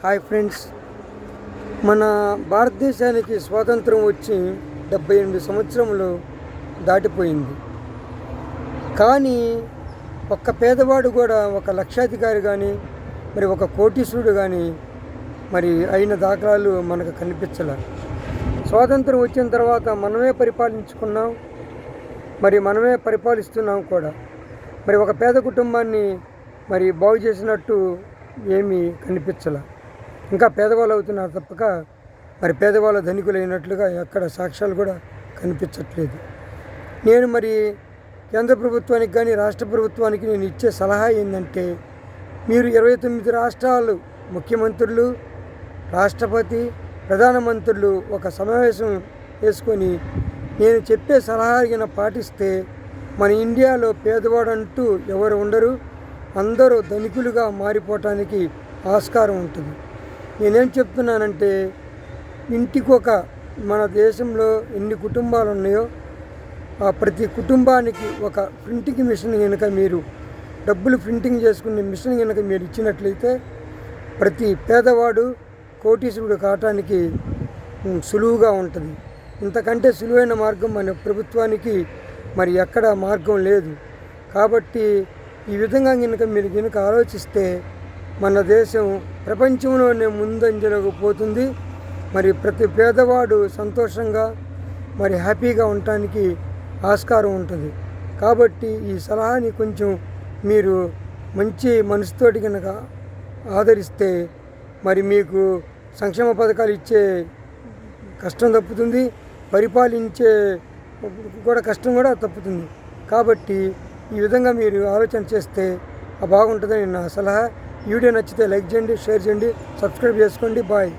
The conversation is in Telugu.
హాయ్ ఫ్రెండ్స్, మన భారతదేశానికి స్వాతంత్రం వచ్చి 78 సంవత్సరములు దాటిపోయింది. కానీ ఒక్క పేదవాడు కూడా ఒక లక్షాధికారి కానీ మరి ఒక కోటీశ్వరుడు కానీ మరి అయిన దాఖలాలు మనకు కనిపించలే. స్వాతంత్రం వచ్చిన తర్వాత మనమే పరిపాలించుకున్నాం, మరి మనమే పరిపాలిస్తున్నాం కూడా. మరి ఒక పేద కుటుంబాన్ని మరి బాగు చేసినట్టు ఏమీ కనిపించలే. ఇంకా పేదవాళ్ళు అవుతున్నారు తప్పక మరి పేదవాళ్ళ ధనికులైనట్లుగా ఎక్కడ సాక్ష్యాలు కూడా కనిపించట్లేదు. నేను మరి కేంద్ర ప్రభుత్వానికి కానీ రాష్ట్ర ప్రభుత్వానికి నేను ఇచ్చే సలహా ఏంటంటే, మీరు 29 రాష్ట్రాలు ముఖ్యమంత్రులు, రాష్ట్రపతి, ప్రధానమంత్రులు ఒక సమావేశం వేసుకొని నేను చెప్పే సలహా పాటిస్తే మన ఇండియాలో పేదవాడంటూ ఎవరు ఉండరు, అందరూ ధనికులుగా మారిపోవటానికి ఆస్కారం ఉంటుంది. నేనేం చెప్తున్నానంటే, ఇంటికొక మన దేశంలో ఎన్ని కుటుంబాలు ఉన్నాయో ఆ ప్రతి కుటుంబానికి ఒక ప్రింటింగ్ మిషన్ కనుక మీరు డబ్బులు ప్రింటింగ్ చేసుకునే మిషన్ కనుక మీరు ఇచ్చినట్లయితే ప్రతి పేదవాడు కోటీశ్వరుడు కావటానికి సులువుగా ఉంటుంది. ఇంతకంటే సులువైన మార్గం మన ప్రభుత్వానికి మరి ఎక్కడ మార్గం లేదు. కాబట్టి ఈ విధంగా మీరు ఆలోచిస్తే మన దేశం ప్రపంచంలోనే ముందంజలకు పోతుంది. మరి ప్రతి పేదవాడు సంతోషంగా మరి హ్యాపీగా ఉండటానికి ఆస్కారం ఉంటుంది. కాబట్టి ఈ సలహాని కొంచెం మీరు మంచి మనసుతోటి కనుక ఆదరిస్తే మరి మీకు సంక్షేమ పథకాలు ఇచ్చే కష్టం తప్పుతుంది, పరిపాలించే కూడా కష్టం కూడా తప్పుతుంది. కాబట్టి ఈ విధంగా మీరు ఆలోచన చేస్తే బాగుంటుందని నా సలహా. ఈ వీడియో నచ్చితే లైక్ చేయండి, షేర్ చేయండి, సబ్స్క్రైబ్ చేసుకోండి. బాయ్.